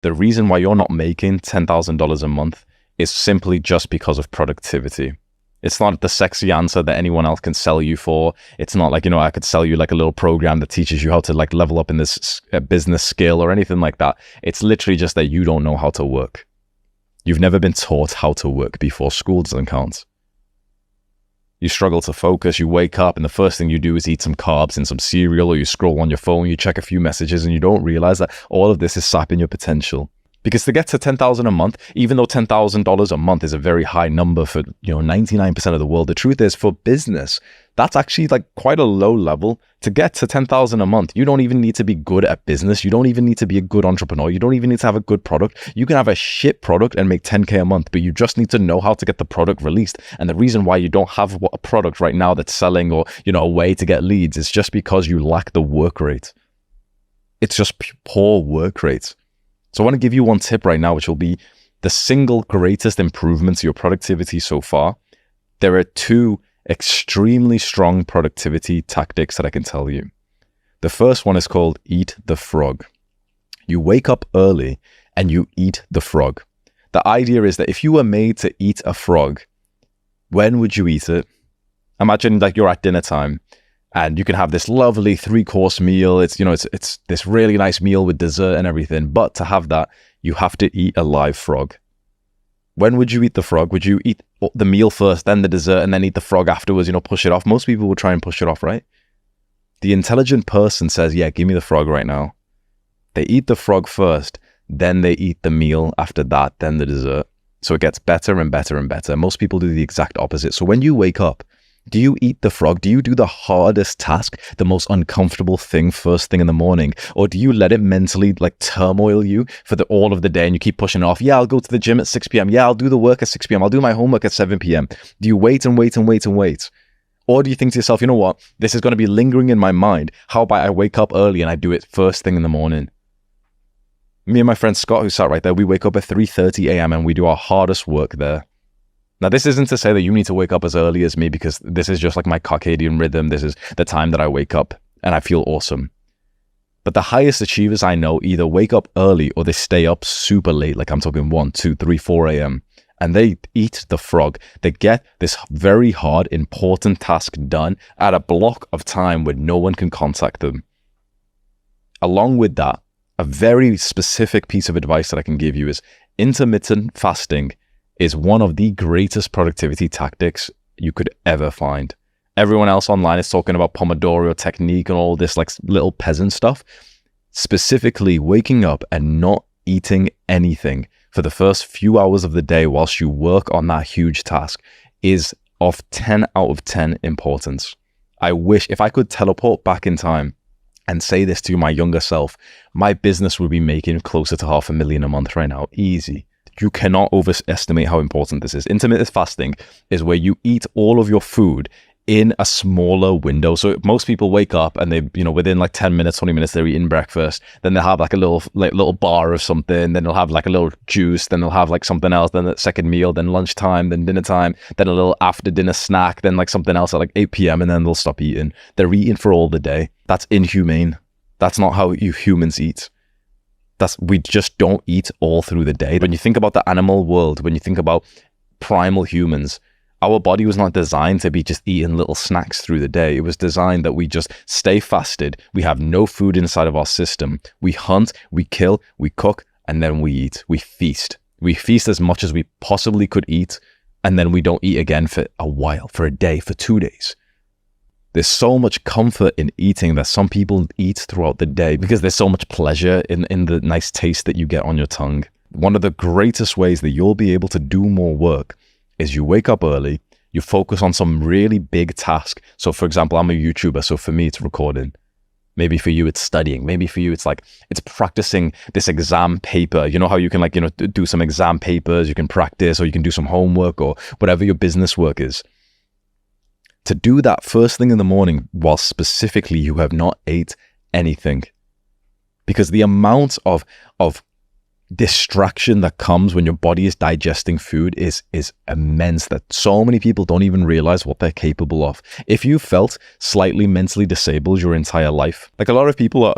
The reason why you're not making $10,000 a month is simply just because of productivity. It's not the sexy answer that anyone else can sell you for. It's not like, I could sell you like a little program that teaches you how to like level up in this business skill or anything like that. It's literally just that you don't know how to work. You've never been taught how to work before. School doesn't count. You struggle to focus, you wake up and the first thing you do is eat some carbs and some cereal, or you scroll on your phone, you check a few messages, and you don't realize that all of this is sapping your potential. Because to get to $10,000 a month, even though $10,000 a month is a very high number for 99% of the world, the truth is for business, that's actually like quite a low level. To get to $10,000 a month, you don't even need to be good at business. You don't even need to be a good entrepreneur. You don't even need to have a good product. You can have a shit product and make 10K a month, but you just need to know how to get the product released. And the reason why you don't have a product right now that's selling, or a way to get leads, is just because you lack the work rate. It's just poor work rate. So I want to give you one tip right now, which will be the single greatest improvement to your productivity so far. There are 2 extremely strong productivity tactics that I can tell you. The first one is called eat the frog. You wake up early and you eat the frog. The idea is that if you were made to eat a frog, when would you eat it? Imagine like you're at dinner time and you can have this lovely 3-course meal. It's this really nice meal with dessert and everything. But to have that, you have to eat a live frog. When would you eat the frog? Would you eat the meal first, then the dessert, and then eat the frog afterwards, push it off? Most people will try and push it off, right? The intelligent person says, yeah, give me the frog right now. They eat the frog first, then they eat the meal after that, then the dessert. So it gets better and better and better. Most people do the exact opposite. So when you wake up, do you eat the frog? Do you do the hardest task, the most uncomfortable thing first thing in the morning? Or do you let it mentally like turmoil you for all of the day and you keep pushing it off? Yeah, I'll go to the gym at 6 p.m. Yeah, I'll do the work at 6 p.m. I'll do my homework at 7 p.m. Do you wait and wait and wait and wait? Or do you think to yourself, you know what? This is going to be lingering in my mind. How about I wake up early and I do it first thing in the morning? Me and my friend Scott, who sat right there, we wake up at 3:30 a.m. and we do our hardest work there. Now, this isn't to say that you need to wake up as early as me, because this is just like my circadian rhythm. This is the time that I wake up and I feel awesome. But the highest achievers I know either wake up early or they stay up super late, like I'm talking 1, 2, 3, 4 a.m. and they eat the frog. They get this very hard, important task done at a block of time where no one can contact them. Along with that, a very specific piece of advice that I can give you is intermittent fasting is one of the greatest productivity tactics you could ever find. Everyone else online is talking about Pomodoro technique and all this like little peasant stuff. Specifically, waking up and not eating anything for the first few hours of the day whilst you work on that huge task is of 10 out of 10 importance. I wish if I could teleport back in time and say this to my younger self, my business would be making closer to $500,000 a month right now. Easy. You cannot overestimate how important this is. Intermittent fasting is where you eat all of your food in a smaller window. So most people wake up and they, within like 10 minutes, 20 minutes, they're eating breakfast. Then they'll have like a little bar of something. Then they'll have like a little juice. Then they'll have like something else. Then the second meal, then lunchtime, then dinner time, then a little after dinner snack, then like something else at like 8 p.m. and then they'll stop eating. They're eating for all the day. That's inhumane. That's not how you humans eat. We just don't eat all through the day. When you think about the animal world, when you think about primal humans, our body was not designed to be just eating little snacks through the day. It was designed that we just stay fasted. We have no food inside of our system. We hunt, we kill, we cook, and then we eat. We feast. We feast as much as we possibly could eat, and then we don't eat again for a while, for a day, for 2 days. There's so much comfort in eating that some people eat throughout the day because there's so much pleasure in the nice taste that you get on your tongue. One of the greatest ways that you'll be able to do more work is you wake up early, you focus on some really big task. So for example, I'm a YouTuber, so for me it's recording. Maybe for you it's studying. Maybe for you it's practicing this exam paper. You know how you can do some exam papers, you can practice, or you can do some homework or whatever your business work is. To do that first thing in the morning while specifically you have not ate anything. Because the amount of distraction that comes when your body is digesting food is immense, that so many people don't even realize what they're capable of. If you felt slightly mentally disabled your entire life, like a lot of people are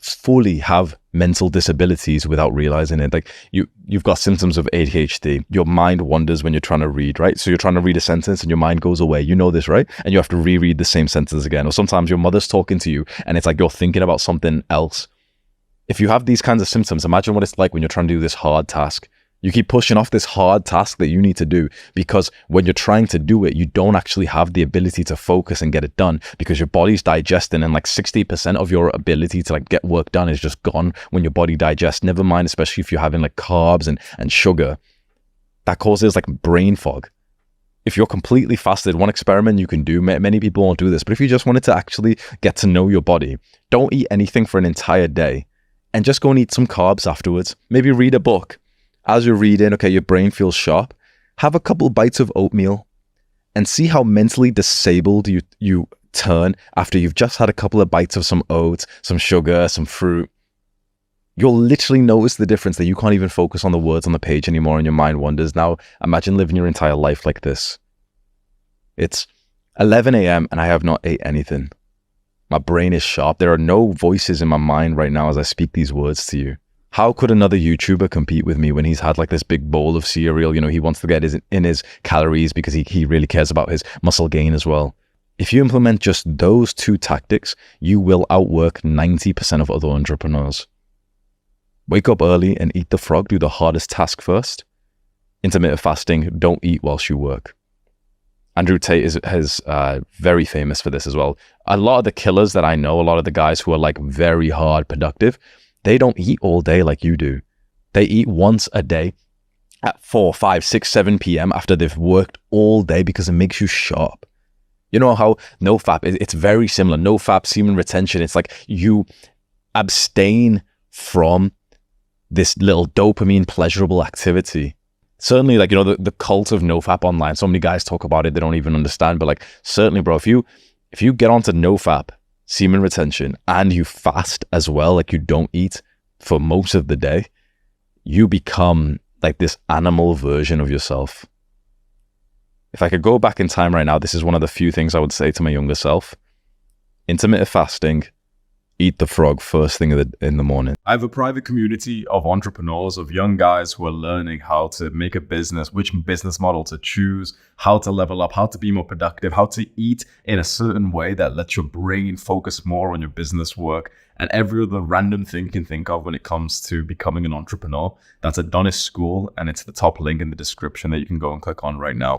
fully have mental disabilities without realizing it. Like you've got symptoms of ADHD. Your mind wanders when you're trying to read, right? So you're trying to read a sentence and your mind goes away. You know this, right? And you have to reread the same sentence again. Or sometimes your mother's talking to you and it's like you're thinking about something else. If you have these kinds of symptoms, imagine what it's like when you're trying to do this hard task. You keep pushing off this hard task that you need to do because when you're trying to do it, you don't actually have the ability to focus and get it done because your body's digesting, and like 60% of your ability to like get work done is just gone when your body digests. Never mind, especially if you're having like carbs and sugar. That causes like brain fog. If you're completely fasted, one experiment you can do, many people won't do this, but if you just wanted to actually get to know your body, don't eat anything for an entire day and just go and eat some carbs afterwards. Maybe read a book. As you're reading, okay, your brain feels sharp. Have a couple bites of oatmeal and see how mentally disabled you turn after you've just had a couple of bites of some oats, some sugar, some fruit. You'll literally notice the difference that you can't even focus on the words on the page anymore and your mind wanders. Now, imagine living your entire life like this. It's 11 a.m. and I have not ate anything. My brain is sharp. There are no voices in my mind right now as I speak these words to you. How could another YouTuber compete with me when he's had like this big bowl of cereal? You know, he wants to get in his calories because he really cares about his muscle gain as well. If you implement just those two tactics, you will outwork 90% of other entrepreneurs. Wake up early and eat the frog. Do the hardest task first. Intermittent fasting, don't eat whilst you work. Andrew Tate is very famous for this as well. A lot of the killers that I know, a lot of the guys who are like very hard productive, they don't eat all day like you do. They eat once a day at 4, 5, 6, 7 p.m. after they've worked all day because it makes you sharp. You know how NoFap, it's very similar. NoFap, semen retention, it's like you abstain from this little dopamine pleasurable activity. Certainly, like, you know, the cult of NoFap online, so many guys talk about it, they don't even understand. But like, certainly, bro, if you get onto NoFap, semen retention, and you fast as well, like you don't eat for most of the day, you become like this animal version of yourself. If I could go back in time right now, this is one of the few things I would say to my younger self. Intermittent fasting, eat the frog first thing in the morning. I have a private community of entrepreneurs, of young guys who are learning how to make a business, which business model to choose, how to level up, how to be more productive, how to eat in a certain way that lets your brain focus more on your business work, and every other random thing you can think of when it comes to becoming an entrepreneur. That's Adonis School, and it's the top link in the description that you can go and click on right now.